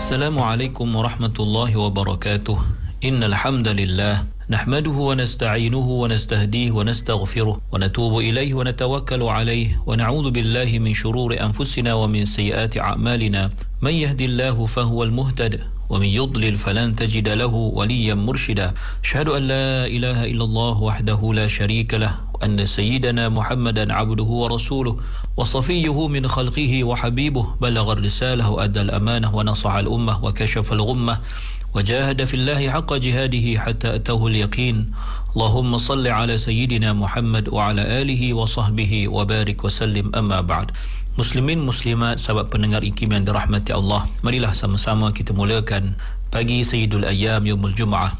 Assalamualaikum warahmatullahi wabarakatuh. Innal hamdalillah nahmaduhu wa nasta'inuhu wa nastahdihi wa nastaghfiruh wa natubu ilaihi wa natawakkalu alaihi wa na'udzu billahi min shururi anfusina wa min sayyiati a'malina. Man yahdihillahu fahuwal muhtadi wa man yudlil falan tajida lahu waliyyan murshida. Asyhadu an la ilaha illallah wahdahu la syarika lah wa anna sayyidana Muhammadan 'abduhu wa rasuluh wa safiyyuhu min khalqihi wa habibuh balagha ar-risalah wa adda al-amanah wa nasaha al-ummah wa kashafa al-ghummah wa jahada fillahi haqqa jihadihi hatta atahu al-yaqin. Allahumma salli ala sayyidina Muhammad wa ala alihi wa sahbihi wa barik wa sallim, amma ba'd. Muslimin muslimat, sahabat pendengar IKIM yang dirahmati Allah, marilah sama-sama kita mulakan pagi Sayyidul Ayyam Yaumul Jum'ah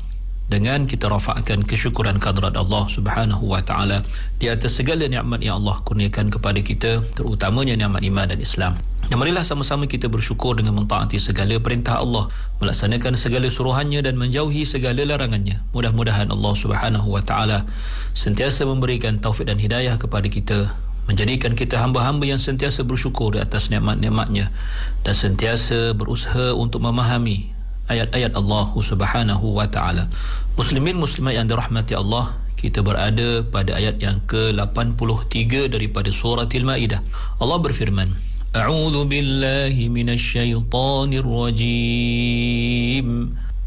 dengan kita rafa'kan kesyukuran kehadrat Allah Subhanahu wa taala di atas segala nikmat yang Allah kurniakan kepada kita, terutamanya nikmat iman dan Islam. Dan marilah sama-sama kita bersyukur dengan mentaati segala perintah Allah, melaksanakan segala suruhannya dan menjauhi segala larangannya. Mudah-mudahan Allah Subhanahu wa taala sentiasa memberikan taufik dan hidayah kepada kita, menjadikan kita hamba-hamba yang sentiasa bersyukur di atas nikmat-nikmatnya dan sentiasa berusaha untuk memahami ayat-ayat Allah Subhanahu wa taala. Muslimin muslimat yang dirahmati Allah, kita berada pada ayat yang ke-83 daripada surah Al-Maidah. Allah berfirman, A'udzu billahi minasy syaithanir rajim.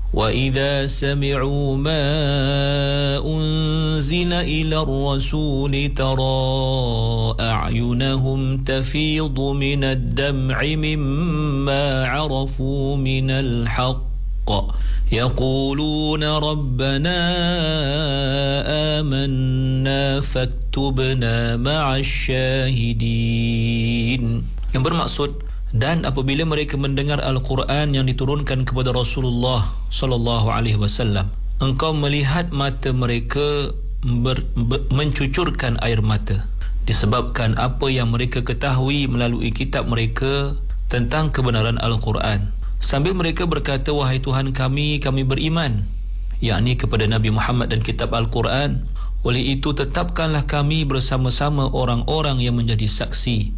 وَإِذَا سَمِعُوا مَا أُنزِلَ إِلَى الرَّسُولِ تَرَى أَعْيُنَهُمْ تَفِيضُ مِنَ الدَّمْعِ مِمَّا عَرَفُوا مِنَ الْحَقِّ يَقُولُونَ رَبَّنَا آمَنَّا فَاكْتُبْنَا مَعَ الشَّاهِدِينَ. Yang bermaksud, dan apabila mereka mendengar Al-Quran yang diturunkan kepada Rasulullah sallallahu alaihi wasallam, engkau melihat mata mereka mencucurkan air mata disebabkan apa yang mereka ketahui melalui kitab mereka tentang kebenaran Al-Quran, sambil mereka berkata, wahai Tuhan kami beriman, yakni kepada Nabi Muhammad dan kitab Al-Quran. Oleh itu tetapkanlah kami bersama-sama orang-orang yang menjadi saksi,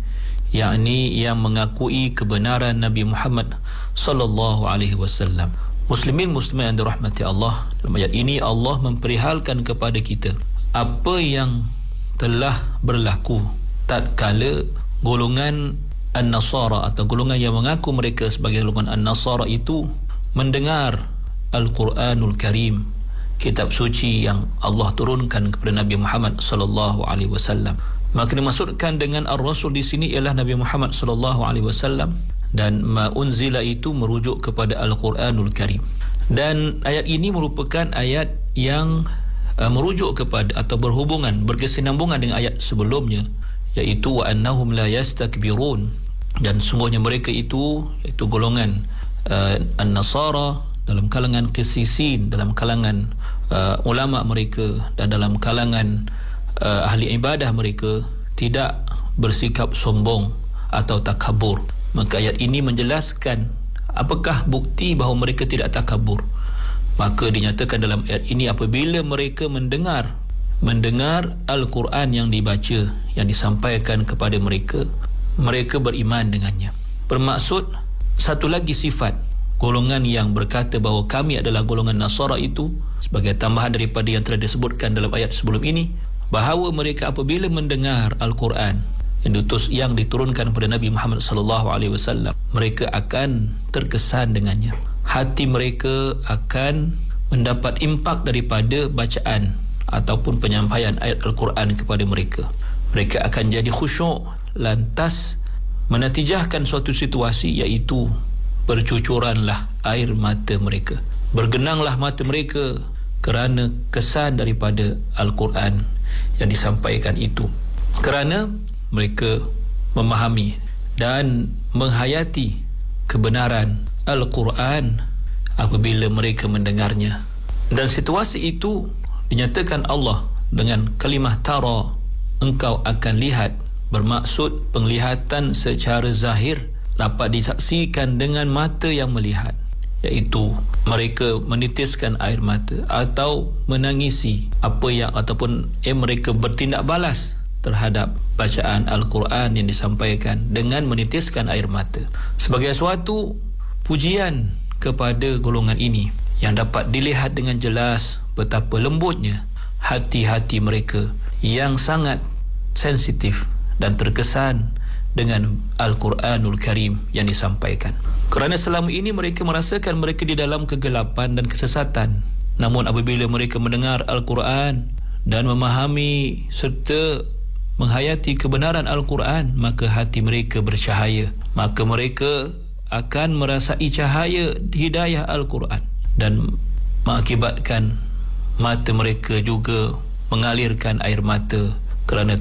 yakni yang mengakui kebenaran Nabi Muhammad sallallahu alaihi wasallam. Muslimin muslimat yang dirahmati Allah, dalam ayat ini Allah memperihalkan kepada kita apa yang telah berlaku tatkala golongan An-Nasara atau golongan yang mengaku mereka sebagai golongan An-Nasara itu mendengar Al-Quranul Karim, kitab suci yang Allah turunkan kepada Nabi Muhammad sallallahu alaihi wasallam. Maka dimaksudkan dengan ar-rasul di sini ialah Nabi Muhammad sallallahu alaihi wasallam, dan ma unzila itu merujuk kepada Al-Quranul Karim. Dan ayat ini merupakan ayat yang merujuk kepada atau berhubungan, berkesinambungan dengan ayat sebelumnya, iaitu wa annahum la yastakbirun, dan sungguhnya mereka itu iaitu golongan An-Nasara dalam kalangan qisisin, dalam kalangan ulama mereka dan dalam kalangan ahli ibadah mereka tidak bersikap sombong atau takabur. Maka ayat ini menjelaskan apakah bukti bahawa mereka tidak takabur. Maka dinyatakan dalam ayat ini apabila mereka mendengar Al-Quran yang dibaca, yang disampaikan kepada mereka, mereka beriman dengannya. Bermaksud satu lagi sifat golongan yang berkata bahawa kami adalah golongan Nasara itu, sebagai tambahan daripada yang telah disebutkan dalam ayat sebelum ini, bahawa mereka apabila mendengar Al-Quran yang diturunkan kepada Nabi Muhammad sallallahu alaihi wasallam, mereka akan terkesan dengannya. Hati mereka akan mendapat impak daripada bacaan ataupun penyampaian ayat Al-Quran kepada mereka. Mereka akan jadi khusyuk, lantas menatijahkan suatu situasi, iaitu bercucuranlah air mata mereka, bergenanglah mata mereka kerana kesan daripada Al-Quran yang disampaikan itu, kerana mereka memahami dan menghayati kebenaran Al-Quran apabila mereka mendengarnya. Dan situasi itu dinyatakan Allah dengan kalimah tara, engkau akan lihat, bermaksud penglihatan secara zahir dapat disaksikan dengan mata yang melihat, iaitu mereka menitiskan air mata atau menangisi apa yang ataupun mereka bertindak balas terhadap bacaan Al-Quran yang disampaikan dengan menitiskan air mata sebagai suatu pujian kepada golongan ini yang dapat dilihat dengan jelas betapa lembutnya hati-hati mereka yang sangat sensitif dan terkesan dengan Al-Quranul Karim yang disampaikan. Kerana selama ini mereka merasakan mereka di dalam kegelapan dan kesesatan. Namun apabila mereka mendengar Al-Quran dan memahami serta menghayati kebenaran Al-Quran, maka hati mereka bercahaya. Maka mereka akan merasai cahaya hidayah Al-Quran dan mengakibatkan mata mereka juga mengalirkan air mata kerana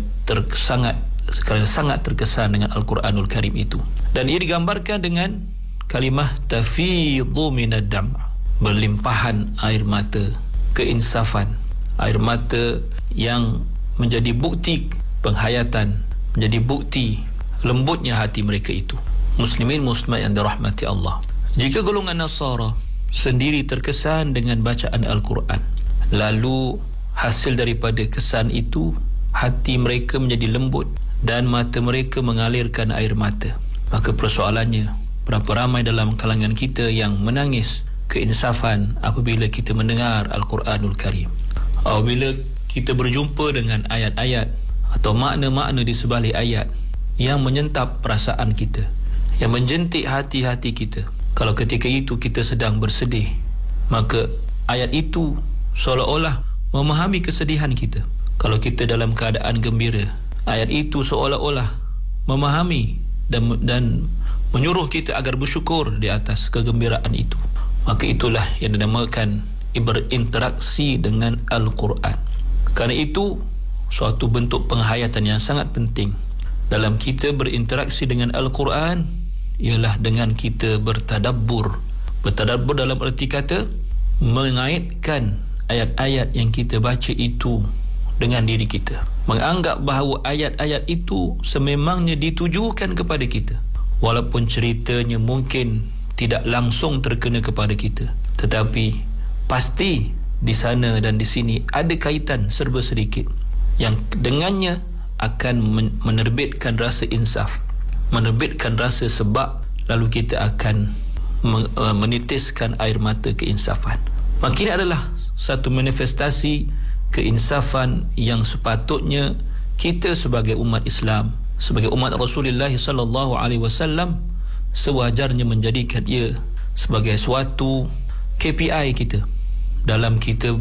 sangat terkesan dengan Al-Quranul Karim itu. Dan ia digambarkan dengan kalimah tafidhu minad dam', berlimpahan air mata keinsafan, air mata yang menjadi bukti penghayatan, menjadi bukti lembutnya hati mereka itu. Muslimin muslimat yang dirahmati Allah, jika golongan Nasara sendiri terkesan dengan bacaan Al-Quran, lalu hasil daripada kesan itu hati mereka menjadi lembut dan mata mereka mengalirkan air mata, maka persoalannya berapa ramai dalam kalangan kita yang menangis keinsafan apabila kita mendengar Al-Quranul Karim, apabila kita berjumpa dengan ayat-ayat atau makna-makna di sebalik ayat yang menyentap perasaan kita, yang menjentik hati-hati kita. Kalau ketika itu kita sedang bersedih, maka ayat itu seolah-olah memahami kesedihan kita. Kalau kita dalam keadaan gembira, ayat itu seolah-olah memahami dan menyuruh kita agar bersyukur di atas kegembiraan itu. Maka itulah yang dinamakan berinteraksi dengan Al-Quran. Kerana itu suatu bentuk penghayatan yang sangat penting dalam kita berinteraksi dengan Al-Quran ialah dengan kita bertadabbur. Bertadabbur dalam erti kata mengaitkan ayat-ayat yang kita baca itu dengan diri kita, menganggap bahawa ayat-ayat itu sememangnya ditujukan kepada kita, walaupun ceritanya mungkin tidak langsung terkena kepada kita, tetapi pasti di sana dan di sini ada kaitan serba sedikit yang dengannya akan menerbitkan rasa insaf, menerbitkan rasa sebab, lalu kita akan menitiskan air mata keinsafan. Maka ini adalah satu manifestasi keinsafan yang sepatutnya kita sebagai umat Islam, sebagai umat Rasulullah sallallahu alaihi wasallam sewajarnya menjadikan ia sebagai suatu KPI kita dalam kita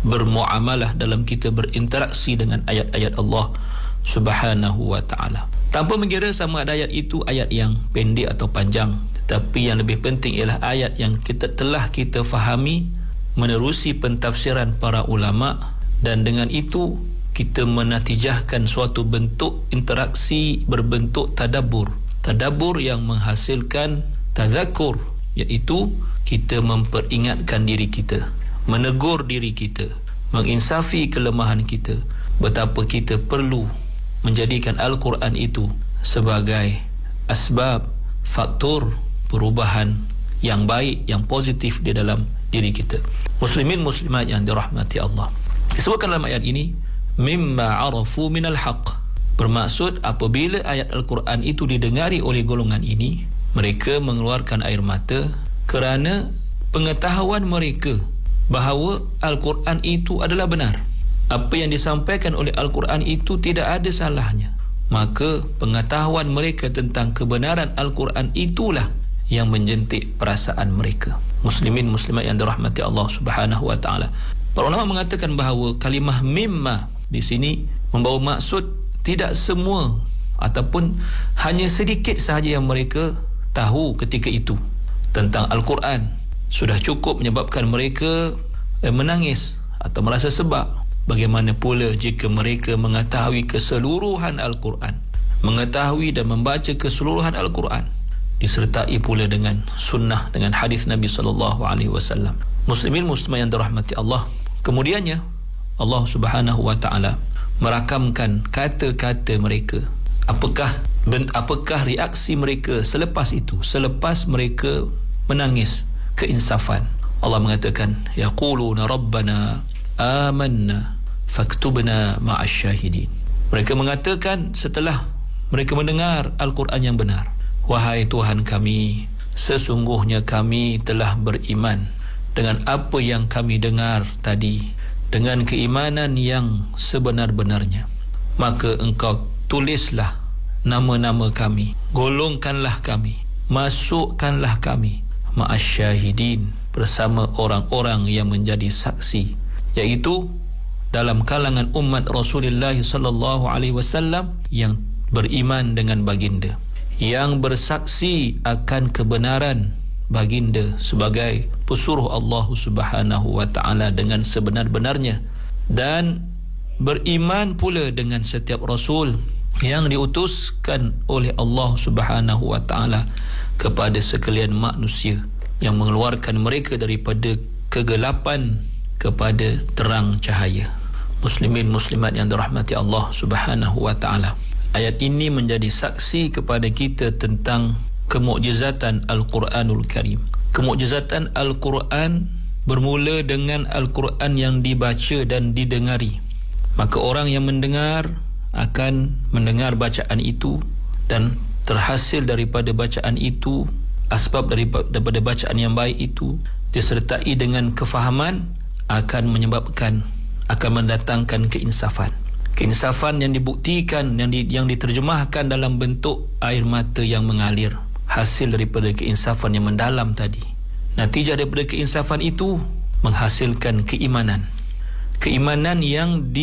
bermuamalah, dalam kita berinteraksi dengan ayat-ayat Allah Subhanahu wa ta'ala, tanpa mengira sama ada ayat itu ayat yang pendek atau panjang. Tetapi yang lebih penting ialah ayat yang telah kita fahami menerusi pentafsiran para ulama, dan dengan itu kita menatijahkan suatu bentuk interaksi berbentuk tadabbur yang menghasilkan tadzakur, iaitu kita memperingatkan diri kita, menegur diri kita, menginsafi kelemahan kita, betapa kita perlu menjadikan Al-Quran itu sebagai asbab, faktor perubahan yang baik, yang positif di dalam diri kita. Muslimin muslimat yang dirahmati Allah, disebutkan dalam ayat ini mimma arafu minal haqq, bermaksud apabila ayat Al-Quran itu didengari oleh golongan ini, mereka mengeluarkan air mata kerana pengetahuan mereka bahawa Al-Quran itu adalah benar. Apa yang disampaikan oleh Al-Quran itu tidak ada salahnya. Maka pengetahuan mereka tentang kebenaran Al-Quran itulah yang menjentik perasaan mereka. Muslimin muslimat yang dirahmati Allah Subhanahu wa ta'ala, para ulama mengatakan bahawa kalimah mimma di sini membawa maksud tidak semua ataupun hanya sedikit sahaja yang mereka tahu ketika itu tentang Al-Quran sudah cukup menyebabkan mereka menangis atau merasa sebab. Bagaimana pula jika mereka mengetahui keseluruhan Al-Quran, mengetahui dan membaca keseluruhan Al-Quran, disertai pula dengan sunnah, dengan hadis Nabi SAW. Muslimin muslimat yang dirahmati Allah, kemudiannya Allah Subhanahu wa ta'ala merakamkan kata-kata mereka. Apakah reaksi mereka selepas itu, selepas mereka menangis keinsafan? Allah mengatakan yaquluna rabbana amanna faktubna ma'asyahidin. Mereka mengatakan setelah mereka mendengar Al-Quran yang benar, wahai Tuhan kami, sesungguhnya kami telah beriman dengan apa yang kami dengar tadi, dengan keimanan yang sebenar-benarnya. Maka engkau tulislah nama-nama kami, golongkanlah kami, masukkanlah kami ma'asyahidin, bersama orang-orang yang menjadi saksi, iaitu dalam kalangan umat Rasulullah sallallahu alaihi wasallam yang beriman dengan baginda, yang bersaksi akan kebenaran baginda sebagai pesuruh Allah Subhanahu wa taala dengan sebenar-benarnya, dan beriman pula dengan setiap rasul yang diutuskan oleh Allah Subhanahu wa taala kepada sekalian manusia, yang mengeluarkan mereka daripada kegelapan kepada terang cahaya. Muslimin muslimat yang dirahmati Allah Subhanahu wa taala, ayat ini menjadi saksi kepada kita tentang kemukjizatan Al-Quranul Karim. Kemukjizatan Al-Quran bermula dengan Al-Quran yang dibaca dan didengari. Maka orang yang mendengar akan mendengar bacaan itu, dan terhasil daripada bacaan itu, asbab daripada bacaan yang baik itu disertai dengan kefahaman, akan menyebabkan, akan mendatangkan keinsafan. Keinsafan yang dibuktikan, yang diterjemahkan dalam bentuk air mata yang mengalir, hasil daripada keinsafan yang mendalam tadi. Natijah daripada keinsafan itu menghasilkan keimanan. Keimanan yang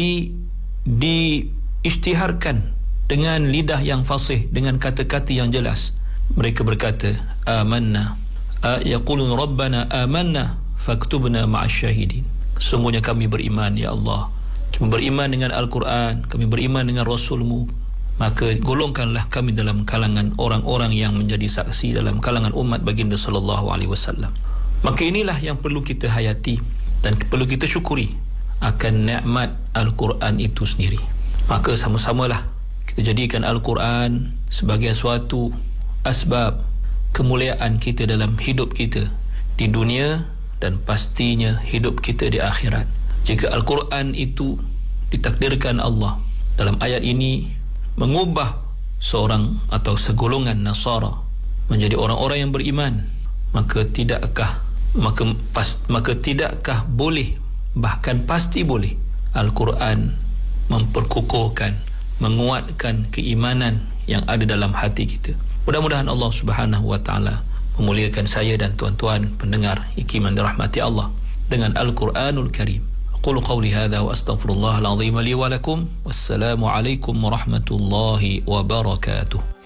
diisytiharkan dengan lidah yang fasih, dengan kata-kata yang jelas. Mereka berkata, amanna, yaqulun rabbana amanna faktubna ma'asyahidin. Sesungguhnya kami beriman, ya Allah, kami beriman dengan Al-Quran, kami beriman dengan Rasulmu, maka golongkanlah kami dalam kalangan orang-orang yang menjadi saksi dalam kalangan umat baginda sallallahu alaihi wasallam. Maka inilah yang perlu kita hayati dan perlu kita syukuri akan nikmat Al-Quran itu sendiri. Maka sama-samalah kita jadikan Al-Quran sebagai suatu asbab kemuliaan kita dalam hidup kita di dunia dan pastinya hidup kita di akhirat. Jika Al-Quran itu ditakdirkan Allah dalam ayat ini mengubah seorang atau segolongan Nasara menjadi orang-orang yang beriman, maka tidakkah boleh, bahkan pasti boleh, Al-Quran memperkukuhkan, menguatkan keimanan yang ada dalam hati kita. Mudah-mudahan Allah Subhanahu wa taala memuliakan saya dan tuan-tuan pendengar ikiman dirahmati Allah dengan Al-Quranul Karim. Aqulu qawli hadha wa astaghfirullahal azim li wa lakum. Wassalamu alaikum warahmatullahi wabarakatuh.